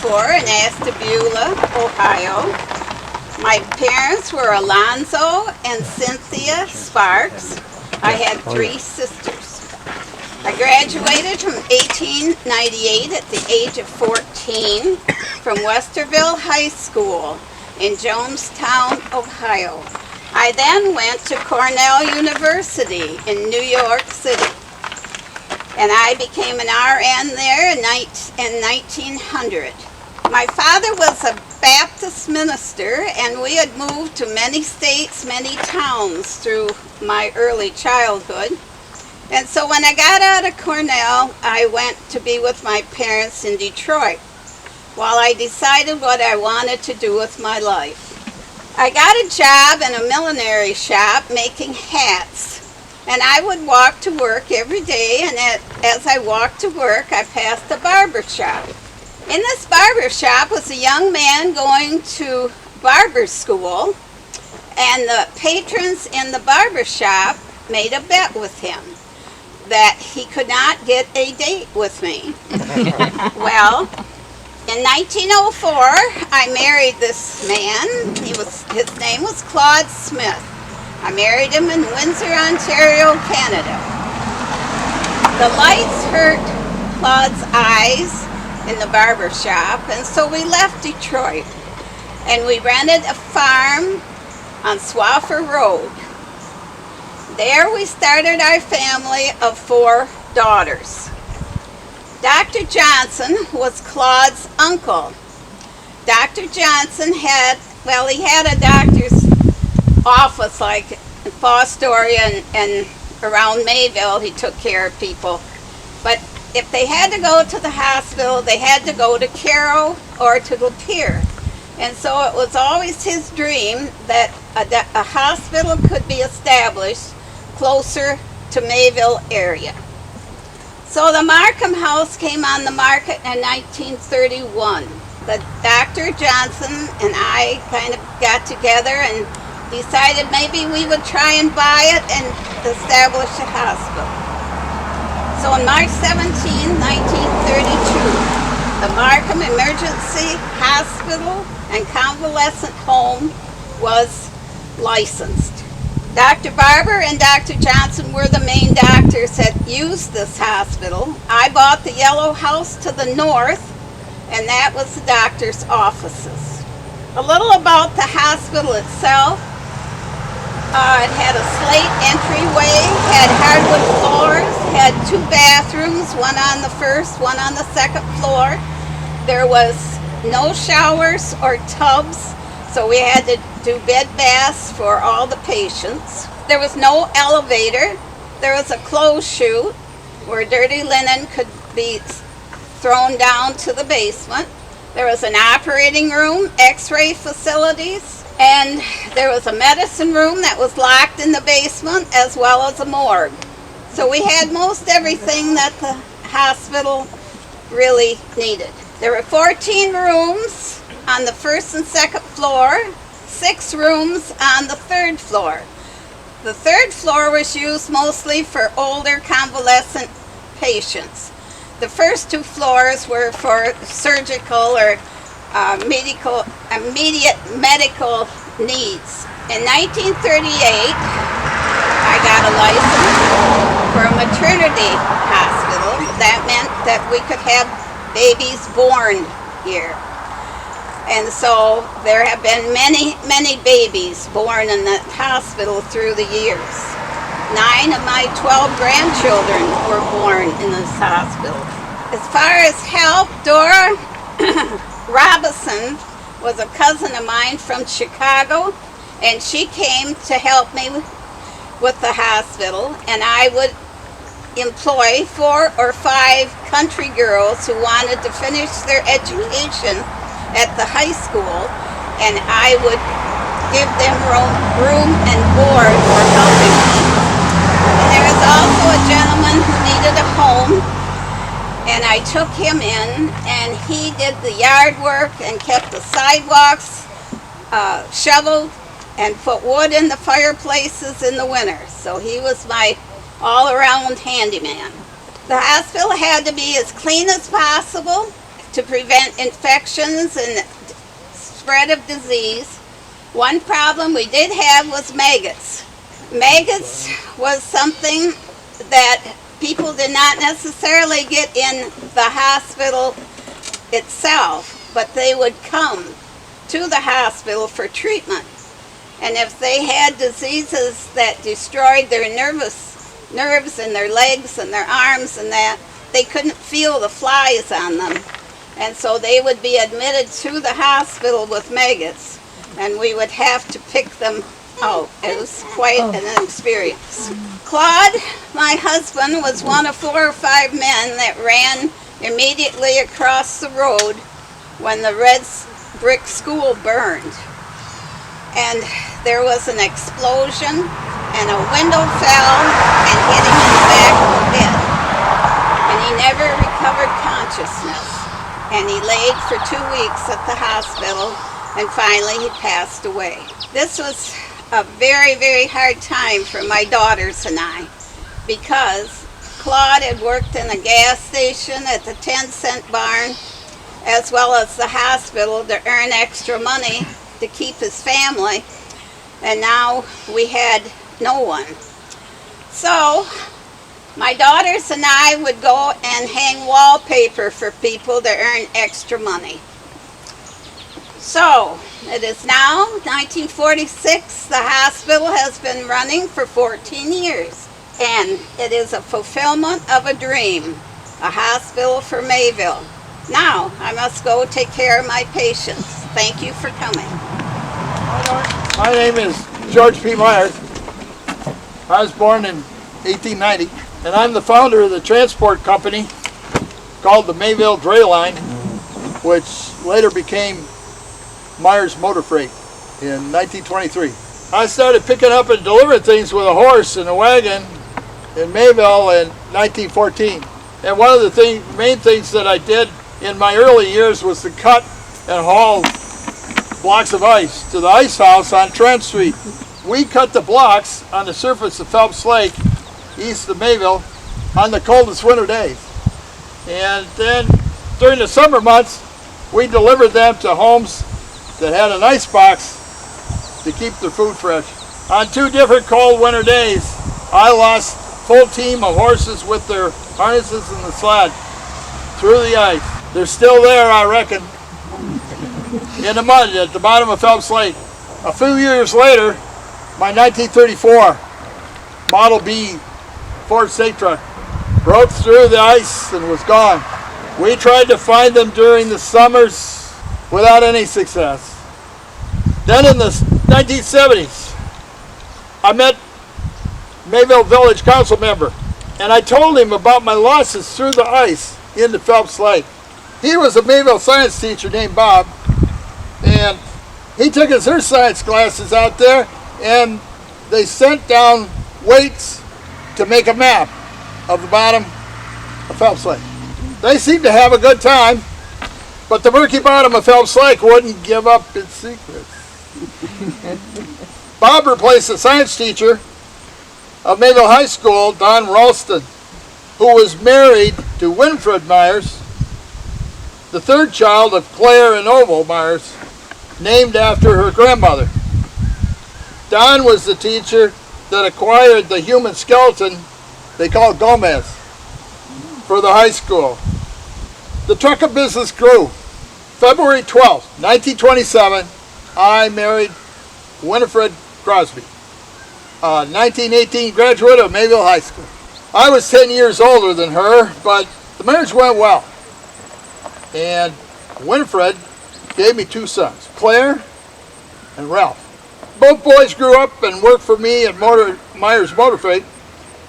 1984 in Ashtabula, Ohio. My parents were Alonzo and Cynthia Sparks. I had 3 sisters. I graduated from 1898 at the age of 14 from Westerville High School in Jonestown, Ohio. I then went to Cornell University in New York City, and I became an RN there in 1900. My father was a Baptist minister, and we had moved to many states, many towns through my early childhood. And so when I got out of Cornell, I went to be with my parents in Detroit while I decided what I wanted to do with my life. I got a job in a millinery shop making hats, and I would walk to work every day, and as I walked to work, I passed a barber shop. In this barber shop was a young man going to barber school, and the patrons in the barber shop made a bet with him that he could not get a date with me. Well, in 1904, I married this man. His name was Claude Smith. I married him in Windsor, Ontario, Canada. The lights hurt Claude's eyes in the barber shop, and so we left Detroit, and we rented a farm on Swaffer Road. There we started our family of 4 daughters. Dr. Johnson was Claude's uncle. Dr. Johnson had a doctor's office like in Fostoria and around Mayville. He took care of people. But if they had to go to the hospital, they had to go to Carroll or to Lapeer. And so it was always his dream that a hospital could be established closer to Mayville area. So the Markham House came on the market in 1931. The Dr. Johnson and I kind of got together and decided maybe we would try and buy it and establish a hospital. So on March 17, 1932, the Markham Emergency Hospital and Convalescent Home was licensed. Dr. Barber and Dr. Johnson were the main doctors that used this hospital. I bought the yellow house to the north, and that was the doctor's offices. A little about the hospital itself. It had a slate entryway, had hardwood floors, had 2 bathrooms, one on the first, one on the second floor. There was no showers or tubs, so we had to do bed baths for all the patients. There was no elevator. There was a clothes chute where dirty linen could be thrown down to the basement. There was an operating room, x-ray facilities, and there was a medicine room that was locked in the basement, as well as a morgue. So we had most everything that the hospital really needed. There were 14 rooms on the first and second floor, 6 rooms on the third floor. The third floor was used mostly for older convalescent patients. The first 2 floors were for surgical or immediate medical needs. In 1938, I got a license for a maternity hospital. That meant that we could have babies born here. And so there have been many, many babies born in that hospital through the years. 9 of my 12 grandchildren were born in this hospital. As far as help, Dora Robinson was a cousin of mine from Chicago, and she came to help me with the hospital, and I would employ 4 or 5 country girls who wanted to finish their education at the high school, and I would give them room and board for helping me. And there was also a gentleman who needed a home, and I took him in, and he did the yard work and kept the sidewalks shoveled and put wood in the fireplaces in the winter. So he was my all-around handyman. The hospital had to be as clean as possible. to prevent infections and spread of disease. One problem we did have was maggots. Maggots was something that people did not necessarily get in the hospital itself, but they would come to the hospital for treatment. And if they had diseases that destroyed their nerves in their legs and their arms and that, they couldn't feel the flies on them. And so they would be admitted to the hospital with maggots, and we would have to pick them out. It was quite an experience. Claude, my husband, was one of 4 or 5 men that ran immediately across the road when the red brick school burned. And there was an explosion, and a window fell and hit him in the back of the head. And he never recovered consciousness. And he laid for 2 weeks at the hospital, and finally he passed away. This was a very, very hard time for my daughters and I, because Claude had worked in a gas station at the 10-cent barn, as well as the hospital, to earn extra money to keep his family, and now we had no one. So my daughters and I would go and hang wallpaper for people to earn extra money. So it is now 1946. The hospital has been running for 14 years, and it is a fulfillment of a dream, a hospital for Mayville. Now I must go take care of my patients. Thank you for coming. My name is George P. Myers. I was born in 1890, and I'm the founder of the transport company called the Mayville Dray Line, which later became Myers Motor Freight in 1923. I started picking up and delivering things with a horse and a wagon in Mayville in 1914. And one of the main things that I did in my early years was to cut and haul blocks of ice to the ice house on Trent Street. We cut the blocks on the surface of Phelps Lake, east of Mayville, on the coldest winter days. And then during the summer months, we delivered them to homes that had an ice box to keep their food fresh. On 2 different cold winter days, I lost a full team of horses with their harnesses and the sled through the ice. They're still there, I reckon, in the mud at the bottom of Phelps Lake. A few years later, my 1934 Model B Ford State truck broke through the ice and was gone. We tried to find them during the summers without any success. Then in the 1970s, I met Mayville Village Council member, and I told him about my losses through the ice into Phelps Lake. He was a Mayville science teacher named Bob, and he took his earth science classes out there, and they sent down weights to make a map of the bottom of Phelps Lake. They seemed to have a good time, but the murky bottom of Phelps Lake wouldn't give up its secrets. Bob replaced the science teacher of Mayville High School, Don Ralston, who was married to Winifred Myers, the 3rd child of Claire and Oval Myers, named after her grandmother. Don was the teacher that acquired the human skeleton they called Gomez for the high school. The trucking business grew. February 12th, 1927, I married Winifred Crosby, a 1918 graduate of Mayville High School. I was 10 years older than her, but the marriage went well. And Winifred gave me 2 sons, Claire and Ralph. Both boys grew up and worked for me at Myers Motor Freight,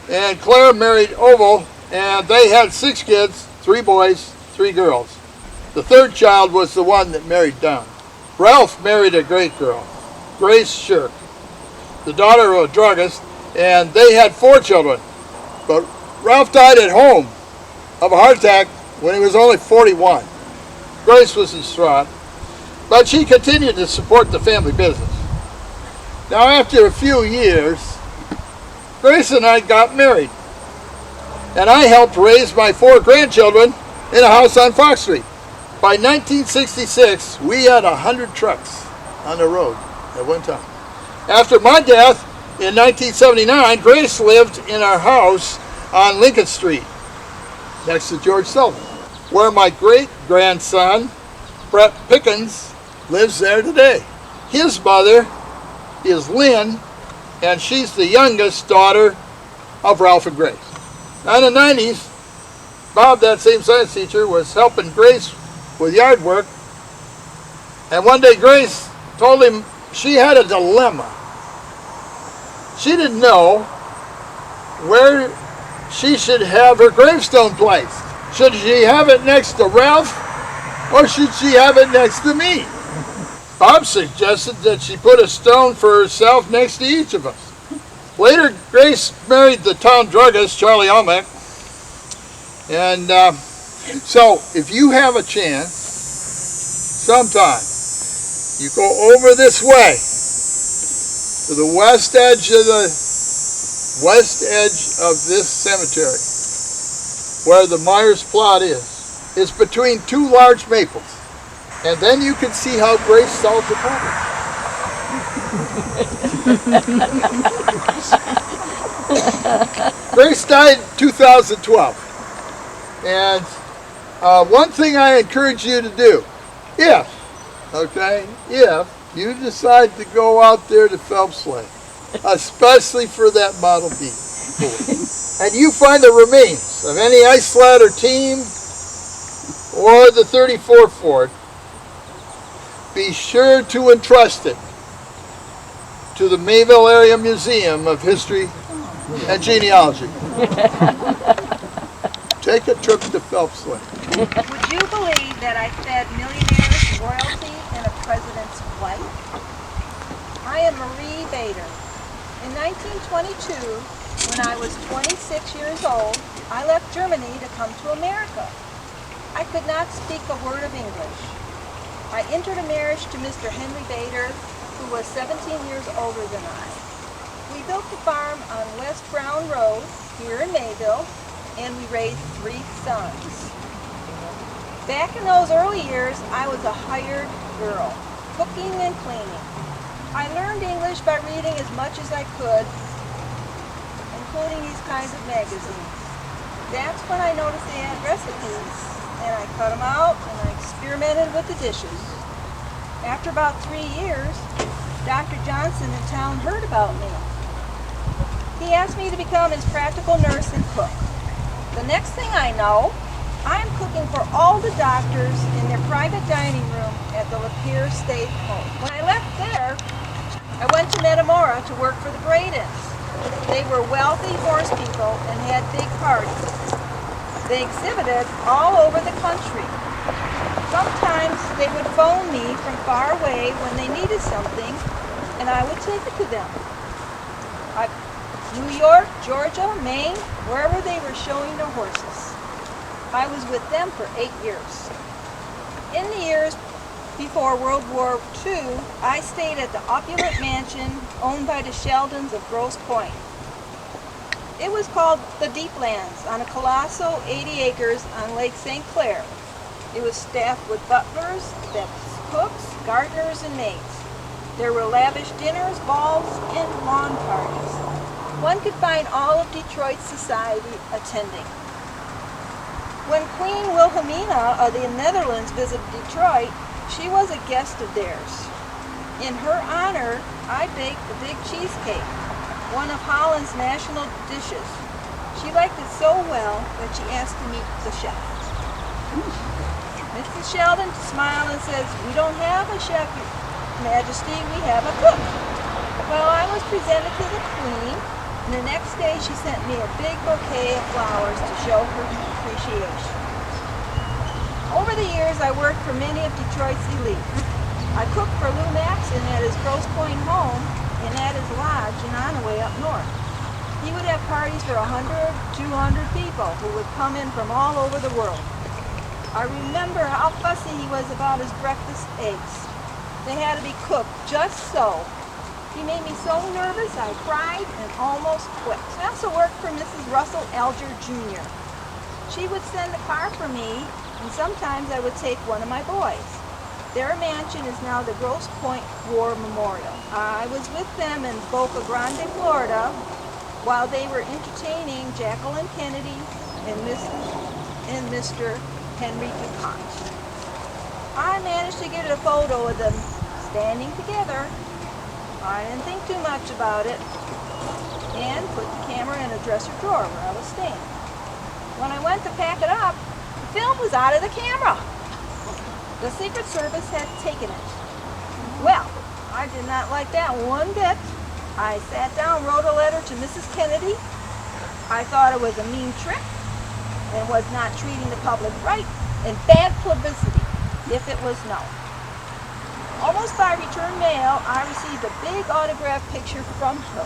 and Claire married Oval, and they had 6 kids, 3 boys, 3 girls. The 3rd child was the one that married Don. Ralph married a great girl, Grace Shirk, the daughter of a druggist, and they had 4 children. But Ralph died at home of a heart attack when he was only 41. Grace was distraught, but she continued to support the family business. Now, after a few years, Grace and I got married, and I helped raise my 4 grandchildren in a house on Fox Street. By 1966, we had 100 trucks on the road at one time. After my death in 1979, Grace lived in our house on Lincoln Street, next to George Sullivan, where my great-grandson, Brett Pickens, lives there today. His mother is Lynn, and she's the youngest daughter of Ralph and Grace. Now in the 90s, Bob, that same science teacher, was helping Grace with yard work, and one day Grace told him she had a dilemma. She didn't know where she should have her gravestone placed. Should she have it next to Ralph, or should she have it next to me? Bob suggested that she put a stone for herself next to each of us. Later, Grace married the town druggist, Charlie Almack. And so, if you have a chance, sometime, you go over this way, to the west edge of this cemetery, where the Myers plot is. It's between two large maples. And then you can see how Grace solved the problem. Grace died in 2012. And one thing I encourage you to do, if you decide to go out there to Phelps Lake, especially for that Model B, and you find the remains of any ice ladder team or the 34 Ford, be sure to entrust it to the Mayville Area Museum of History and Genealogy. Take a trip to Phelps Lake. Would you believe that I fed millionaires royalty in a president's wife? I am Marie Bader. In 1922, when I was 26 years old, I left Germany to come to America. I could not speak a word of English. I entered a marriage to Mr. Henry Bader, who was 17 years older than I. We built a farm on West Brown Road here in Mayville, and we raised 3 sons. Back in those early years, I was a hired girl, cooking and cleaning. I learned English by reading as much as I could, including these kinds of magazines. That's when I noticed they had recipes, and I cut them out and I experimented with the dishes. After about 3 years, Dr. Johnson in town heard about me. He asked me to become his practical nurse and cook. The next thing I know, I'm cooking for all the doctors in their private dining room at the Lapeer State Home. When I left there, I went to Metamora to work for the Bradens. They were wealthy horse people and had big parties. They exhibited all over the country. Sometimes they would phone me from far away when they needed something, and I would take it to them. New York, Georgia, Maine, wherever they were showing their horses. I was with them for 8 years. In the years before World War II, I stayed at the opulent mansion owned by the Sheldons of Grosse Pointe. It was called the Deeplands, on a colossal 80 acres on Lake St. Clair. It was staffed with butlers, cooks, gardeners, and maids. There were lavish dinners, balls, and lawn parties. One could find all of Detroit's society attending. When Queen Wilhelmina of the Netherlands visited Detroit, she was a guest of theirs. In her honor, I baked the big cheesecake, one of Holland's national dishes. She liked it so well that she asked to meet the chef. Mrs. Sheldon smiled and says, "We don't have a chef, Your Majesty, we have a cook." Well, I was presented to the Queen, and the next day she sent me a big bouquet of flowers to show her appreciation. Over the years, I worked for many of Detroit's elite. I cooked for Lou Maxon at his Grosse Pointe home and at his lodge in Onaway up north. He would have parties for 100, 200 people who would come in from all over the world. I remember how fussy he was about his breakfast eggs. They had to be cooked just so. He made me so nervous I cried and almost quit. I also worked for Mrs. Russell Alger Jr. She would send a car for me and sometimes I would take one of my boys. Their mansion is now the Grosse Pointe War Memorial. I was with them in Boca Grande, Florida, while they were entertaining Jacqueline Kennedy and Mr. Henry DuPont. I managed to get a photo of them standing together. I didn't think too much about it and put the camera in a dresser drawer where I was staying. When I went to pack it up, the film was out of the camera. The Secret Service had taken it. Well, I did not like that one bit. I sat down, wrote a letter to Mrs. Kennedy. I thought it was a mean trick and was not treating the public right, and bad publicity if it was known. Almost by return mail, I received a big autographed picture from her.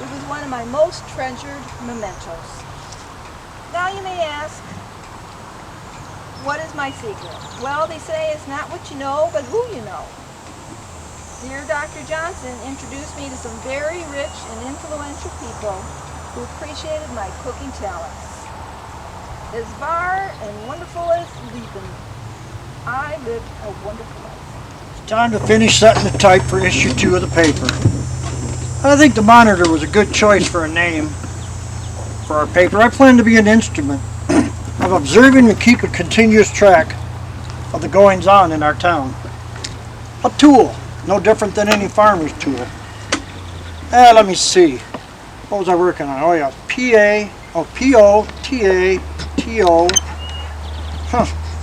It was one of my most treasured mementos. Now you may ask, what is my secret? Well, they say it's not what you know, but who you know. Dear Dr. Johnson introduced me to some very rich and influential people who appreciated my cooking talents. As far and wonderful as Lieben, I lived a wonderful life. It's time to finish setting the type for issue 2 of the paper. I think the Monitor was a good choice for a name for our paper. I plan to be an instrument of observing and keep a continuous track of the goings-on in our town. A tool, no different than any farmer's tool. Let me see. What was I working on? Oh yeah, P-O-T-A-T-O.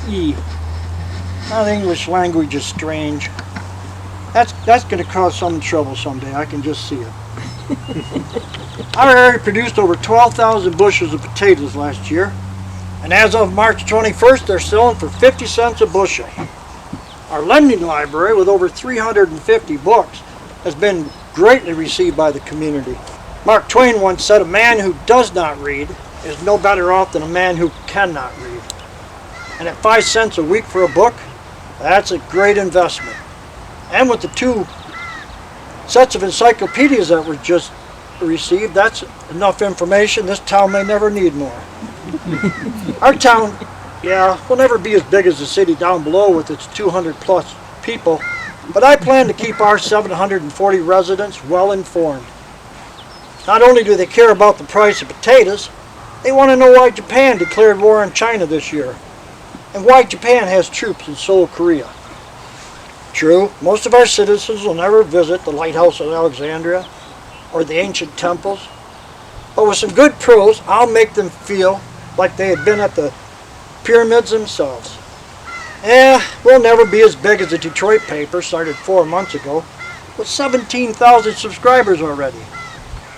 E. Now the English language is strange. That's going to cause some trouble someday. I can just see it. Our area produced over 12,000 bushels of potatoes last year, and as of March 21st, they're selling for 50 cents a bushel. Our lending library, with over 350 books, has been greatly received by the community. Mark Twain once said, "A man who does not read is no better off than a man who cannot read." And at 5 cents a week for a book, that's a great investment. And with the 2 sets of encyclopedias that were just received, that's enough information. This town may never need more. Our town, will never be as big as the city down below with its 200 plus people, but I plan to keep our 740 residents well informed. Not only do they care about the price of potatoes, they want to know why Japan declared war on China this year, and why Japan has troops in Seoul, Korea. True, most of our citizens will never visit the Lighthouse of Alexandria or the ancient temples, but with some good prose, I'll make them feel like they had been at the pyramids themselves. We'll never be as big as the Detroit paper, started 4 months ago, with 17,000 subscribers already.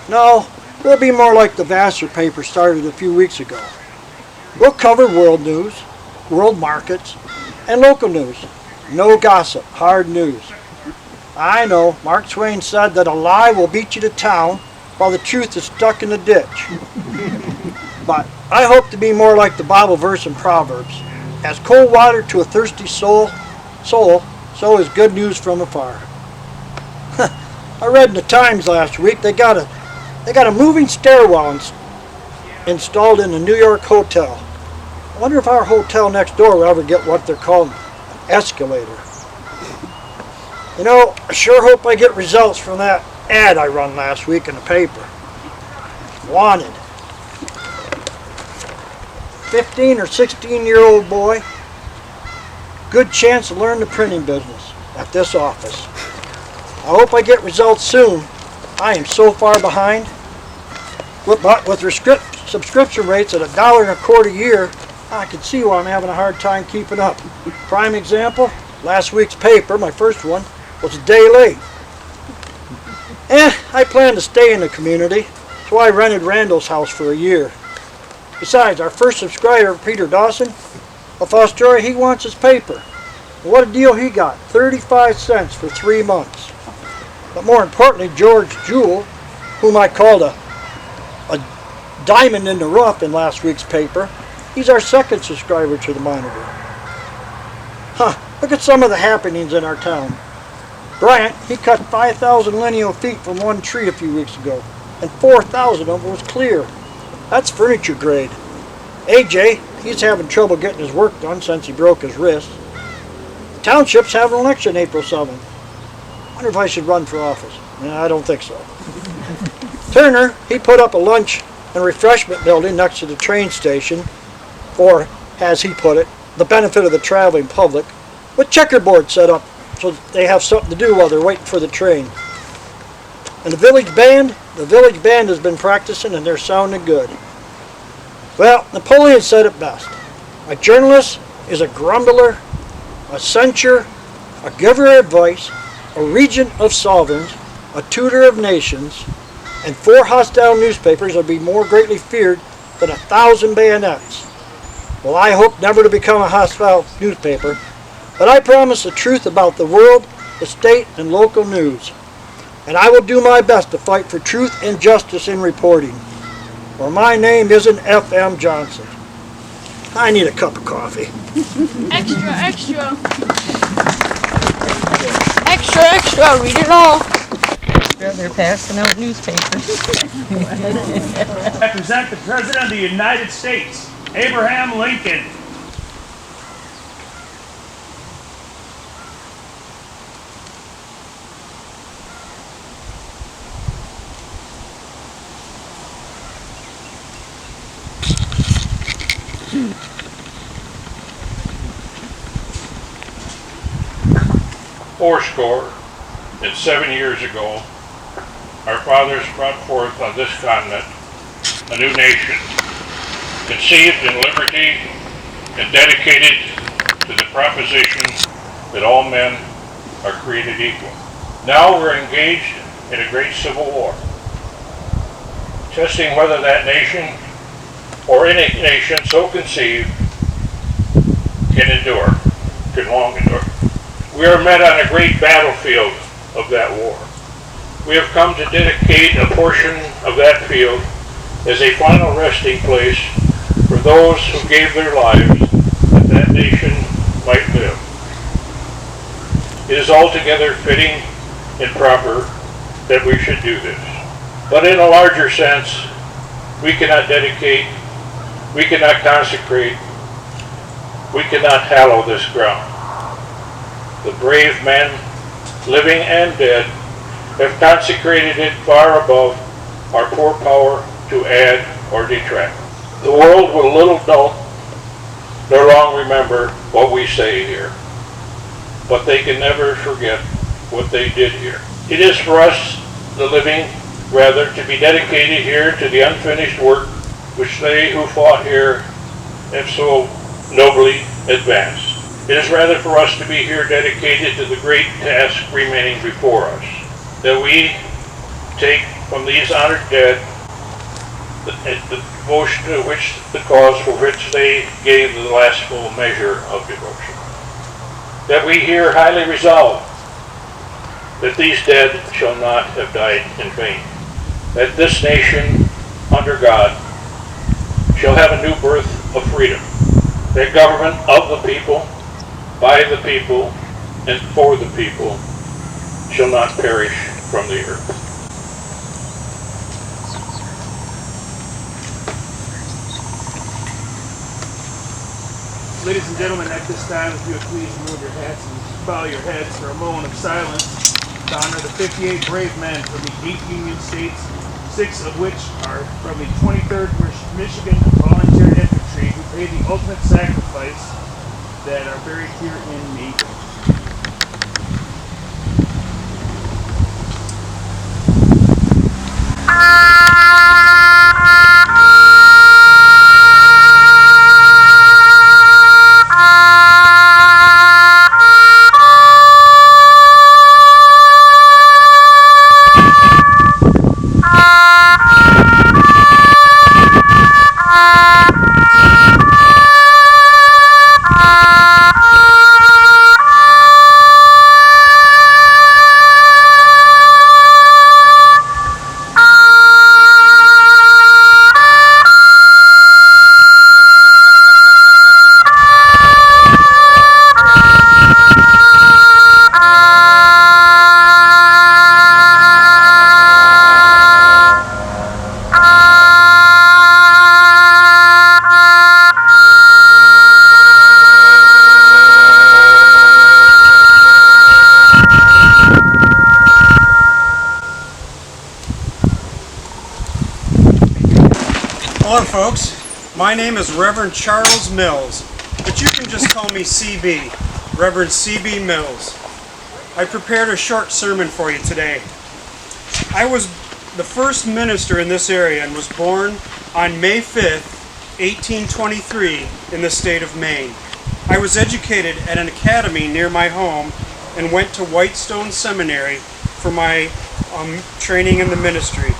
No, we'll be more like the Vassar paper, started a few weeks ago. We'll cover world news, world markets, and local news. No gossip, hard news. I know, Mark Twain said that a lie will beat you to town while the truth is stuck in the ditch. But I hope to be more like the Bible verse in Proverbs. As cold water to a thirsty soul, so is good news from afar. I read in the Times last week they got a moving stairwell installed in a New York hotel. I wonder if our hotel next door will ever get what they're calling an escalator. You know, I sure hope I get results from that ad I run last week in the paper. Wanted. 15 or 16-year-old boy, good chance to learn the printing business at this office. I hope I get results soon. I am so far behind. With subscription rates at $1.25 a year, I can see why I'm having a hard time keeping up. Prime example, last week's paper, my first one, was a day late. I plan to stay in the community, so I rented Randall's house for a year. Besides, our first subscriber, Peter Dawson of Australia, he wants his paper. What a deal he got, 35 cents for 3 months. But more importantly, George Jewell, whom I called a diamond in the rough in last week's paper, he's our second subscriber to the Monitor. Look at some of the happenings in our town. Bryant, he cut 5,000 lineal feet from one tree a few weeks ago, and 4,000 of them was clear. That's furniture grade. AJ, He's having trouble getting his work done since he broke his wrist. The Township's having an election April 7th. Wonder if I should run for office. I don't think so. Turner, he put up a lunch and refreshment building next to the train station for, as he put it, the benefit of the traveling public, with checkerboard set up so they have something to do while they're waiting for the train. And the village band has been practicing and they're sounding good. Well, Napoleon said it best. A journalist is a grumbler, a censor, a giver of advice, a regent of sovereigns, a tutor of nations, and 4 hostile newspapers would be more greatly feared than 1,000 bayonets. Well, I hope never to become a hostile newspaper, but I promise the truth about the world, the state, and local news. And I will do my best to fight for truth and justice in reporting. For my name isn't F.M. Johnson. I need a cup of coffee. Extra, extra. Extra, extra, read it all. They're passing out newspapers. I present the President of the United States, Abraham Lincoln. Fourscore and 7 years ago, our fathers brought forth on this continent a new nation, conceived in liberty and dedicated to the proposition that all men are created equal. Now we're engaged in a great civil war, testing whether that nation or any nation so conceived can long endure. We are met on a great battlefield of that war. We have come to dedicate a portion of that field as a final resting place for those who gave their lives that that nation might live. It is altogether fitting and proper that we should do this. But in a larger sense, we cannot dedicate, we cannot consecrate, we cannot hallow this ground. The brave men, living and dead, have consecrated it far above our poor power to add or detract. The world will little know nor long remember what we say here, but they can never forget what they did here. It is for us, the living, rather, to be dedicated here to the unfinished work which they who fought here have so nobly advanced. It is rather for us to be here dedicated to the great task remaining before us, that we take from these honored dead the devotion to which the cause for which they gave the last full measure of devotion. That we here highly resolve that these dead shall not have died in vain. That this nation, under God, shall have a new birth of freedom. That government of the people, by the people, and for the people shall not perish from the earth. Ladies and gentlemen, at this time, if you would please remove your hats and bow your heads for a moment of silence to honor the 58 brave men from the 8 Union states, 6 of which are from the 23rd Michigan Volunteer Infantry who paid the ultimate sacrifice, that are buried here in Mayville. Hello folks, my name is Reverend Charles Mills, but you can just call me CB, Reverend CB Mills. I prepared a short sermon for you today. I was the first minister in this area and was born on May 5th, 1823 in the state of Maine. I was educated at an academy near my home and went to Whitestone Seminary for my training in the ministry.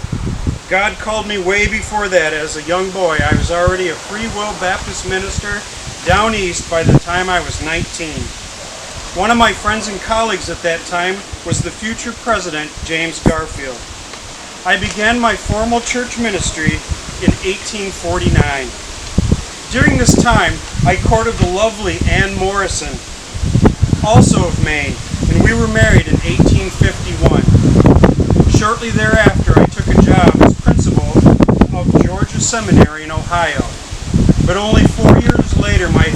God called me way before that. As a young boy, I was already a Free Will Baptist minister down east by the time I was 19. One of my friends and colleagues at that time was the future president, James Garfield. I began my formal church ministry in 1849. During this time, I courted the lovely Ann Morrison, also of Maine, and we were married in 1851. Shortly thereafter, I took a job as principal of Georgia Seminary in Ohio. But only 4 years later, my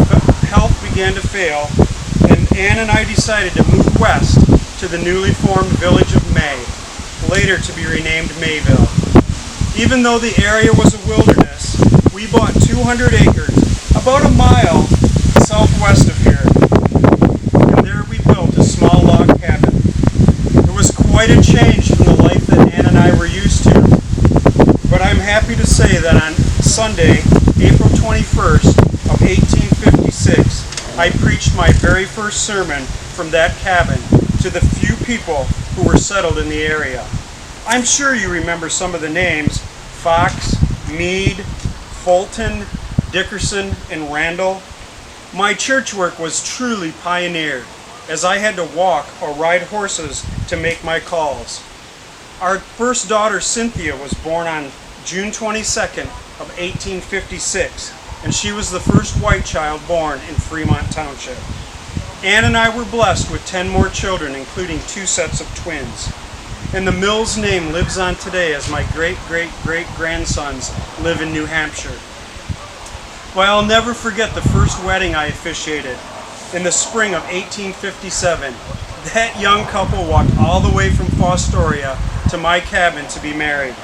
health began to fail, and Ann and I decided to move west to the newly formed village of May, later to be renamed Mayville. Even though the area was a wilderness, we bought 200 acres, about a mile southwest of here, and there we built a small log cabin. It was quite a change from the life that Ann and I were used to, but I'm happy to say that on Sunday, April 21st of 1856, I preached my very first sermon from that cabin to the few people who were settled in the area. I'm sure you remember some of the names: Fox, Meade, Fulton, Dickerson, and Randall. My church work was truly pioneered, as I had to walk or ride horses to make my calls. Our first daughter, Cynthia, was born on June 22nd of 1856, and she was the first white child born in Fremont Township. Ann and I were blessed with 10 more children, including 2 sets of twins. And the Mills name lives on today as my great-great-great-grandsons live in New Hampshire. Well, I'll never forget the first wedding I officiated in the spring of 1857. That young couple walked all the way from Fostoria to my cabin to be married.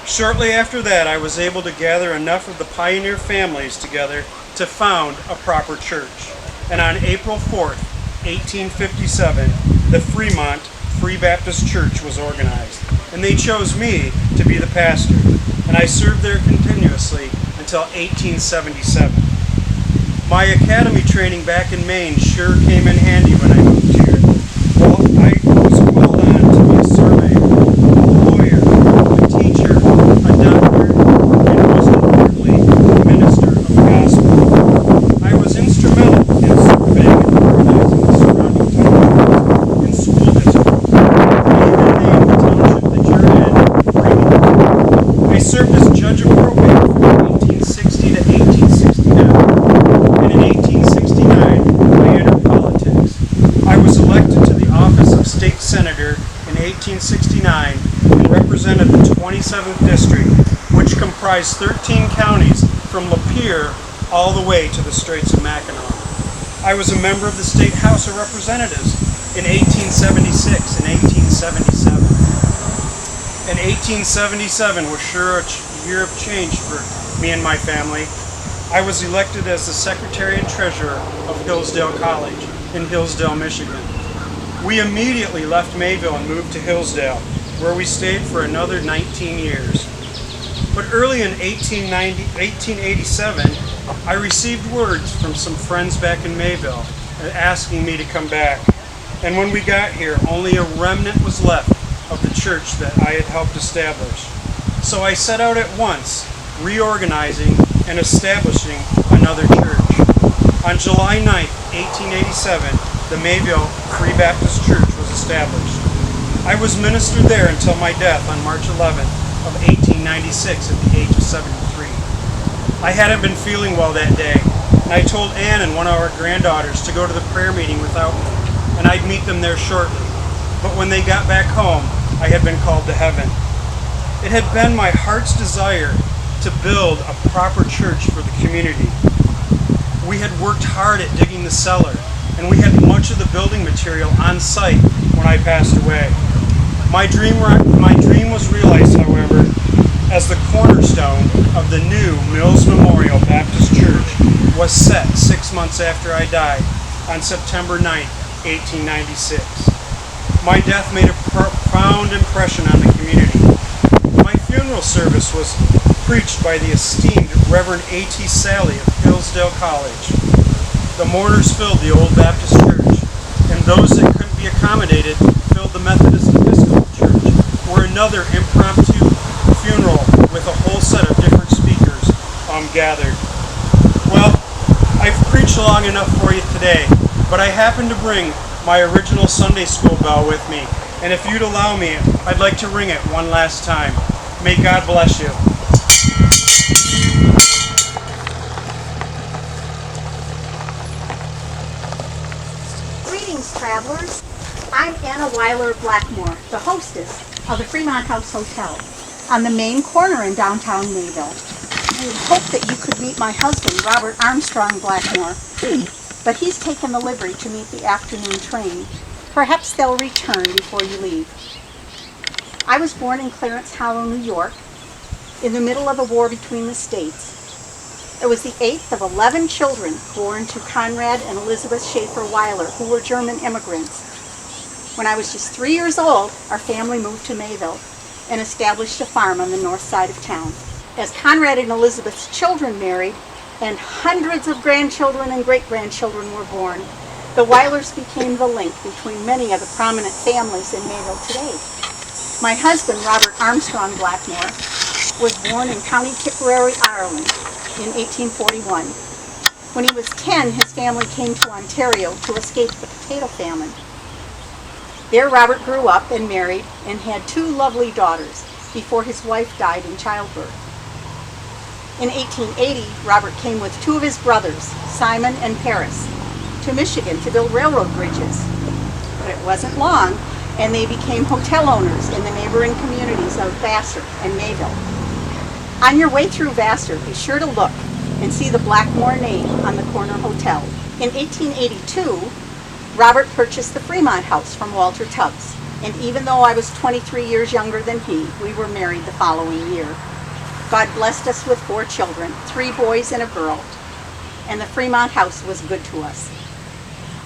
Shortly after that, I was able to gather enough of the pioneer families together to found a proper church. And on April 4th, 1857, the Fremont Free Baptist Church was organized, and they chose me to be the pastor, and I served there continuously until 1877. My academy training back in Maine sure came in handy when I moved here. Well, I was called on to be a surveyor, a lawyer, a teacher, a doctor, and most importantly, a minister of the gospel. I was instrumental in surveying and organizing the surrounding townships and school districts. I even named the township that you're in, Fremont. I served as judge of probate from 1860 to 1869. And in 1869, I entered politics. I was elected to the office of state senator in 1869 and represented the 27th district, which comprised 13 counties from Lapeer all the way to the Straits of Mackinac. I was a member of the State House of Representatives in 1876 and 1877. And 1877 was sure a year of change for me and my family. I was elected as the Secretary and Treasurer of Hillsdale College in Hillsdale, Michigan. We immediately left Mayville and moved to Hillsdale, where we stayed for another 19 years. But early in 1887, I received words from some friends back in Mayville asking me to come back. And when we got here, only a remnant was left of the church that I had helped establish. So I set out at once, reorganizing and establishing another church. On July 9th, 1887, the Mayville Free Baptist Church was established. I was minister there until my death on March 11th of 1896 at the age of 73. I hadn't been feeling well that day, and I told Ann and one of our granddaughters to go to the prayer meeting without me, and I'd meet them there shortly. But when they got back home, I had been called to heaven. It had been my heart's desire to build a proper church for the community. We had worked hard at digging the cellar, and we had much of the building material on site when I passed away. My dream was realized, however, as the cornerstone of the new Mills Memorial Baptist Church was set 6 months after I died on September 9, 1896. My death made a profound impression on the community. My funeral service was preached by the esteemed Reverend A.T. Sally of Hillsdale College. The mourners filled the old Baptist church, and those that couldn't be accommodated filled the Methodist Episcopal Church, where another impromptu funeral with a whole set of different speakers gathered. Well, I've preached long enough for you today, but I happen to bring my original Sunday school bell with me, and if you'd allow me, I'd like to ring it one last time. May God bless you. Greetings, travelers. I'm Anna Weiler Blackmore, the hostess of the Fremont House Hotel on the main corner in downtown Mayville. I would hope that you could meet my husband, Robert Armstrong Blackmore, but he's taken the livery to meet the afternoon train. Perhaps they'll return before you leave. I was born in Clarence Hollow, New York, in the middle of the war between the states. I was the 8th of 11 children born to Conrad and Elizabeth Schaefer Weiler, who were German immigrants. When I was just 3 years old, our family moved to Mayville and established a farm on the north side of town. As Conrad and Elizabeth's children married, and hundreds of grandchildren and great-grandchildren were born, the Weilers became the link between many of the prominent families in Mayville today. My husband, Robert Armstrong Blackmore, was born in County Tipperary, Ireland in 1841. When he was 10, his family came to Ontario to escape the potato famine. There Robert grew up and married and had 2 lovely daughters before his wife died in childbirth. In 1880, Robert came with 2 of his brothers, Simon and Paris, to Michigan to build railroad bridges. But it wasn't long, and they became hotel owners in the neighboring communities of Vassar and Mayville. On your way through Vassar, be sure to look and see the Blackmore name on the corner hotel. In 1882, Robert purchased the Fremont House from Walter Tubbs, and even though I was 23 years younger than he, we were married the following year. God blessed us with 4 children, 3 boys and a girl, and the Fremont House was good to us.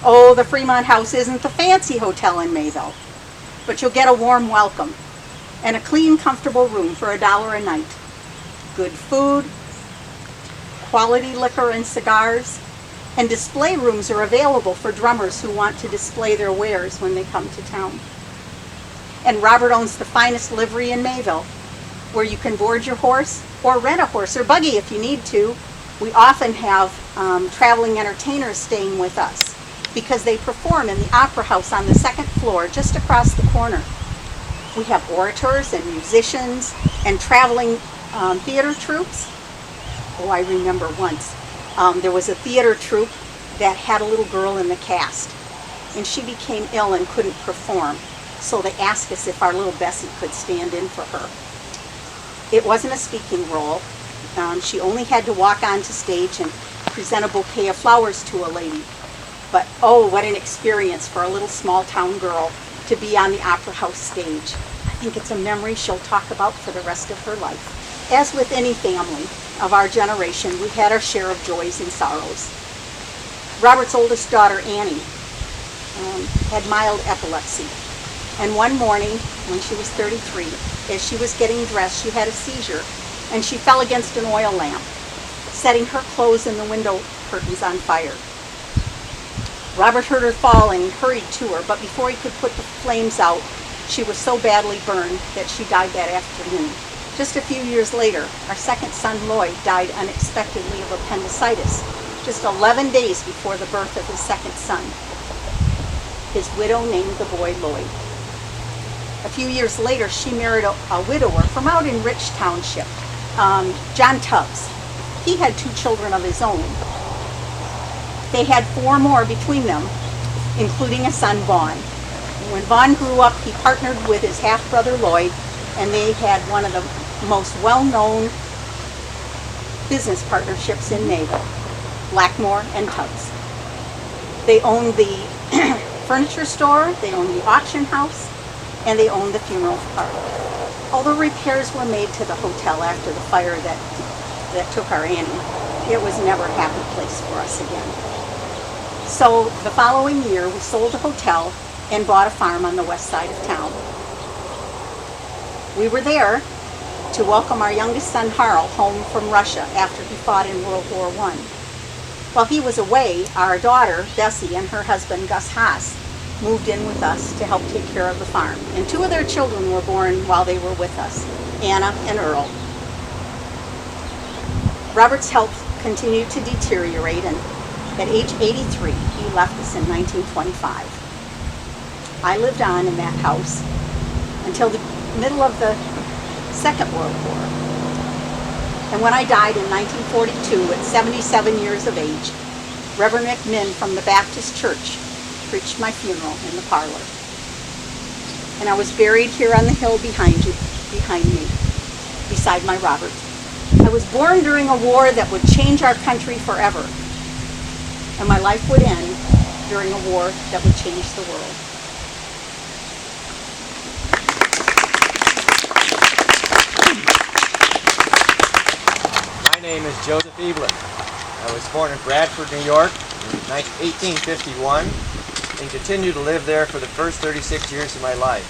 Oh, the Fremont House isn't the fancy hotel in Mayville, but you'll get a warm welcome and a clean, comfortable room for $1 a night. Good food, quality liquor and cigars, and display rooms are available for drummers who want to display their wares when they come to town. And Robert owns the finest livery in Mayville, where you can board your horse or rent a horse or buggy if you need to. We often have traveling entertainers staying with us because they perform in the Opera House on the 2nd floor just across the corner. We have orators and musicians and traveling theater troupes. Oh, I remember once there was a theater troupe that had a little girl in the cast, and she became ill and couldn't perform, so they asked us if our little Bessie could stand in for her. It wasn't a speaking role. She only had to walk onto stage and present a bouquet of flowers to a lady. But oh, what an experience for a little small town girl to be on the Opera House stage. I think it's a memory she'll talk about for the rest of her life. As with any family of our generation, we had our share of joys and sorrows. Robert's oldest daughter, Annie, had mild epilepsy. And one morning, when she was 33, as she was getting dressed, she had a seizure, and she fell against an oil lamp, setting her clothes and the window curtains on fire. Robert heard her fall and he hurried to her, but before he could put the flames out, she was so badly burned that she died that afternoon. Just a few years later, our second son, Lloyd, died unexpectedly of appendicitis, just 11 days before the birth of his second son. His widow named the boy Lloyd. A few years later, she married a widower from out in Rich Township, John Tubbs. He had 2 children of his own. They had 4 more between them, including a son, Vaughn. When Vaughn grew up, he partnered with his half-brother Lloyd, and they had one of the most well-known business partnerships in Mayville, Blackmore and Tubbs. They owned the furniture store, they owned the auction house, and they owned the funeral parlor. Although repairs were made to the hotel after the fire that that took our Annie, it was never a happy place for us again. So the following year, we sold a hotel and bought a farm on the west side of town. We were there to welcome our youngest son, Harl, home from Russia after he fought in World War I. While he was away, our daughter, Bessie, and her husband, Gus Haas, moved in with us to help take care of the farm. And 2 of their children were born while they were with us, Anna and Earl. Robert's health continued to deteriorate, and at age 83, he left us in 1925. I lived on in that house until the middle of the Second World War. And when I died in 1942 at 77 years of age, Reverend McMinn from the Baptist Church preached my funeral in the parlor. And I was buried here on the hill behind me, beside my Robert. I was born during a war that would change our country forever. And my life would end during a war that would change the world. My name is Joseph Evelyn. I was born in Bradford, New York in 1851 and continued to live there for the first 36 years of my life.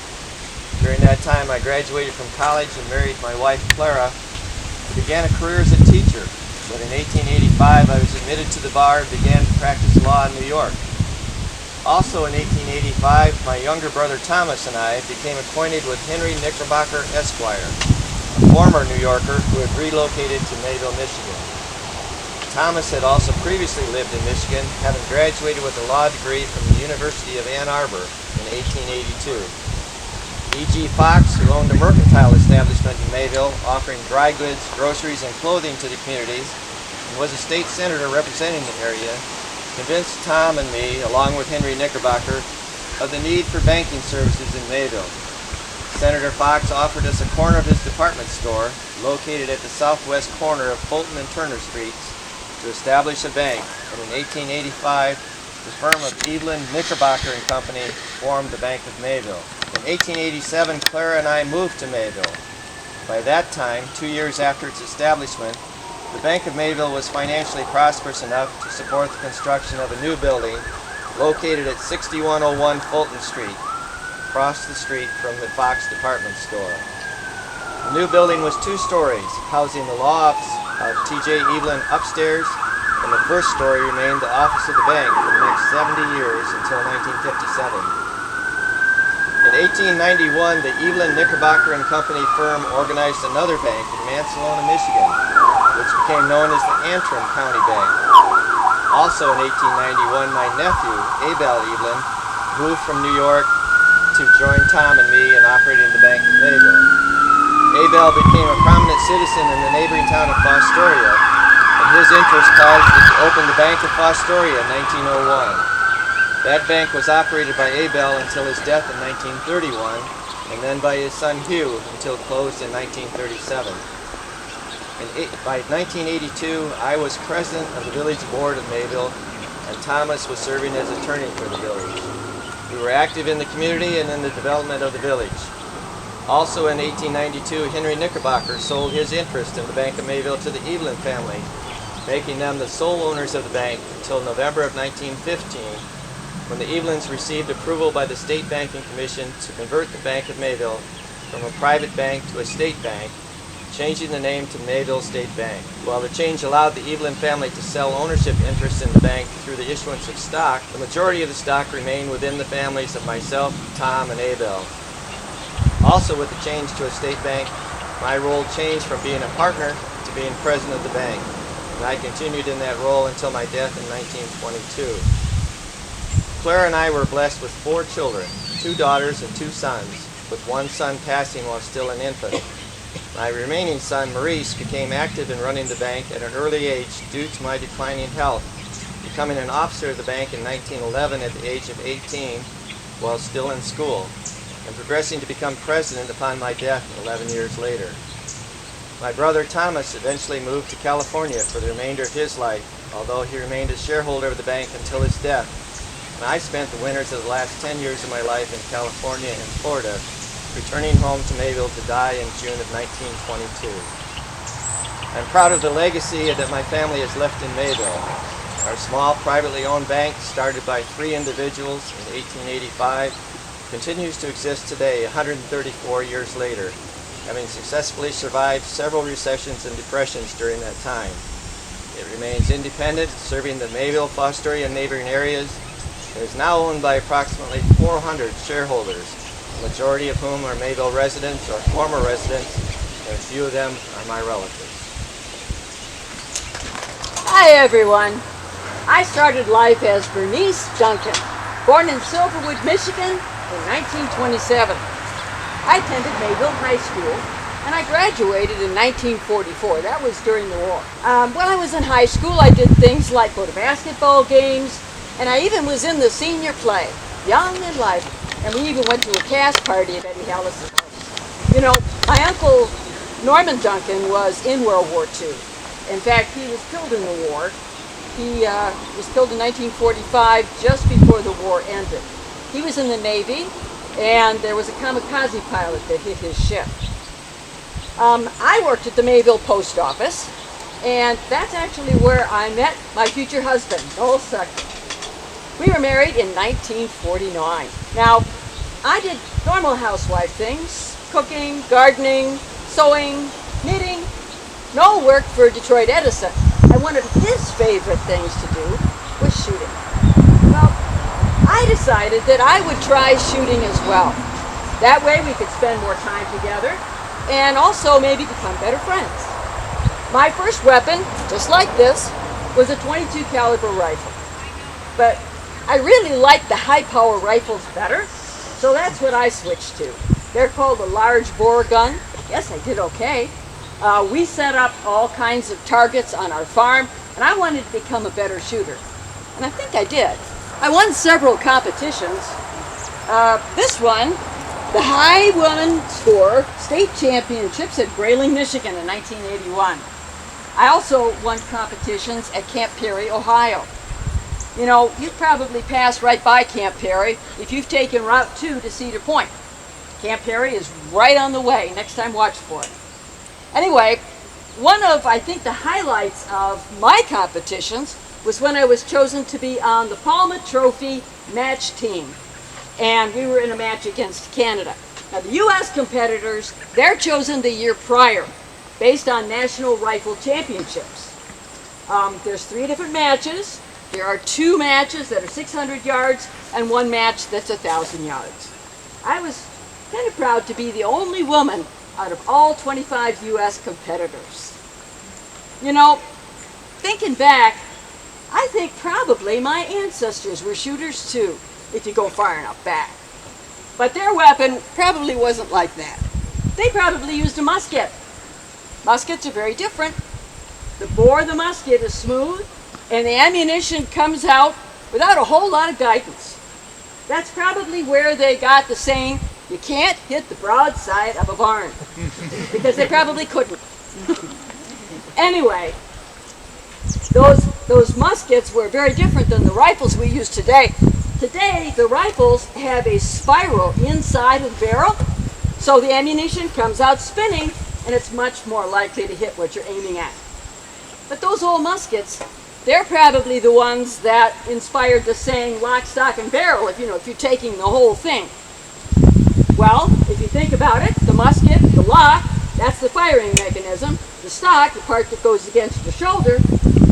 During that time, I graduated from college and married my wife, Clara. I began a career as a teacher, but in 1885 I was admitted to the bar and began to practice law in New York. Also in 1885, my younger brother Thomas and I became acquainted with Henry Knickerbocker, Esquire, a former New Yorker who had relocated to Mayville, Michigan. Thomas had also previously lived in Michigan, having graduated with a law degree from the University of Ann Arbor in 1882. E.G. Fox, who owned a mercantile establishment in Mayville, offering dry goods, groceries, and clothing to the communities, and was a state senator representing the area, convinced Tom and me, along with Henry Knickerbocker, of the need for banking services in Mayville. Senator Fox offered us a corner of his department store, located at the southwest corner of Fulton and Turner Streets, to establish a bank, and in 1885, the firm of Evelyn, Knickerbocker and Company formed the Bank of Mayville. In 1887, Clara and I moved to Mayville. By that time, 2 years after its establishment, the Bank of Mayville was financially prosperous enough to support the construction of a new building located at 6101 Fulton Street, across the street from the Fox department store. The new building was 2 stories, housing the law office of T.J. Evelyn upstairs, and the first story remained the office of the bank for the next 70 years until 1957. In 1891, the Evelyn, Knickerbocker and Company firm organized another bank in Mansalona, Michigan, which became known as the Antrim County Bank. Also in 1891, my nephew, Abel Evelyn, moved from New York to join Tom and me in operating the Bank of Mayville. Abel became a prominent citizen in the neighboring town of Fostoria, and his interest caused him to open the Bank of Fostoria in 1901. That bank was operated by Abel until his death in 1931, and then by his son Hugh until it closed in 1937. By 1982, I was president of the village board of Mayville, and Thomas was serving as attorney for the village. We were active in the community and in the development of the village. Also in 1892, Henry Knickerbocker sold his interest in the Bank of Mayville to the Evelyn family, making them the sole owners of the bank until November of 1915, when the Evelyns received approval by the State Banking Commission to convert the Bank of Mayville from a private bank to a state bank, changing the name to Mayville State Bank. While the change allowed the Evelyn family to sell ownership interests in the bank through the issuance of stock, the majority of the stock remained within the families of myself, Tom, and Abel. Also with the change to a state bank, my role changed from being a partner to being president of the bank, and I continued in that role until my death in 1922. Clara and I were blessed with 4 children, 2 daughters and 2 sons, with 1 son passing while still an infant. My remaining son, Maurice, became active in running the bank at an early age due to my declining health, becoming an officer of the bank in 1911 at the age of 18 while still in school, and progressing to become president upon my death 11 years later. My brother Thomas eventually moved to California for the remainder of his life, although he remained a shareholder of the bank until his death, and I spent the winters of the last 10 years of my life in California and Florida, returning home to Mayville to die in June of 1922. I'm proud of the legacy that my family has left in Mayville. Our small privately owned bank, started by 3 individuals in 1885, continues to exist today 134 years later, having successfully survived several recessions and depressions during that time. It remains independent, serving the Mayville, Fostoria, and neighboring areas. It is now owned by approximately 400 shareholders, the majority of whom are Mayville residents or former residents, and a few of them are my relatives. Hi everyone. I started life as Bernice Duncan, born in Silverwood, Michigan in 1927. I attended Mayville High School and I graduated in 1944. That was during the war. When I was in high school, I did things like go to basketball games, and I even was in the senior play, Young and Lively. And we even went to a cast party at Eddie Hallis's house. You know, my uncle Norman Duncan was in World War II. In fact, he was killed in the war. He was killed in 1945, just before the war ended. He was in the Navy, and there was a kamikaze pilot that hit his ship. I worked at the Mayville Post Office, and that's actually where I met my future husband, Noel Sucker. We were married in 1949. Now, I did normal housewife things, cooking, gardening, sewing, knitting. Noel worked for Detroit Edison, and one of his favorite things to do was shooting. Well, I decided that I would try shooting as well. That way we could spend more time together and also maybe become better friends. My first weapon, just like this, was a .22 caliber rifle. But I really liked the high power rifles better, so that's what I switched to. They're called a large bore gun. Yes, I did okay. We set up all kinds of targets on our farm, and I wanted to become a better shooter. And I think I did. I won several competitions. This one, the high won score state championships at Grayling, Michigan in 1981. I also won competitions at Camp Perry, Ohio. You know, you've probably passed right by Camp Perry if you've taken Route 2 to Cedar Point. Camp Perry is right on the way. Next time, watch for it. Anyway, one of, I think, the highlights of my competitions was when I was chosen to be on the Palma Trophy match team. And we were in a match against Canada. Now, the U.S. competitors, they're chosen the year prior, based on National Rifle Championships. There's 3 different matches. There are 2 matches that are 600 yards and 1 match that's 1,000 yards. I was kind of proud to be the only woman out of all 25 U.S. competitors. You know, thinking back, I think probably my ancestors were shooters too, if you go far enough back. But their weapon probably wasn't like that. They probably used a musket. Muskets are very different. The bore of the musket is smooth, and the ammunition comes out without a whole lot of guidance. That's probably where they got the saying, you can't hit the broadside of a barn, because they probably couldn't. Anyway, those muskets were very different than the rifles we use today. Today, the rifles have a spiral inside of the barrel, so the ammunition comes out spinning, and it's much more likely to hit what you're aiming at. But those old muskets, they're probably the ones that inspired the saying, lock, stock, and barrel, if you're taking the whole thing. Well, if you think about it, the musket, the lock, that's the firing mechanism. The stock, the part that goes against the shoulder,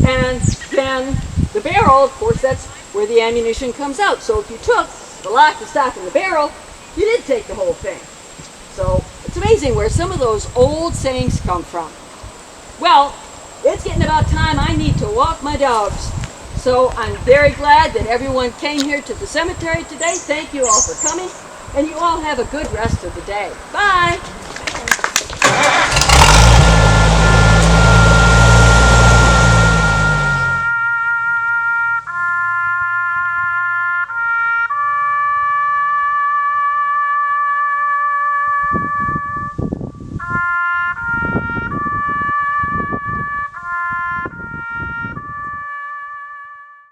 and then the barrel, of course, that's where the ammunition comes out. So if you took the lock, the stock, and the barrel, you did take the whole thing. So it's amazing where some of those old sayings come from. Well, it's getting about time I need to walk my dogs. So I'm very glad that everyone came here to the cemetery today. Thank you all for coming. And you all have a good rest of the day. Bye!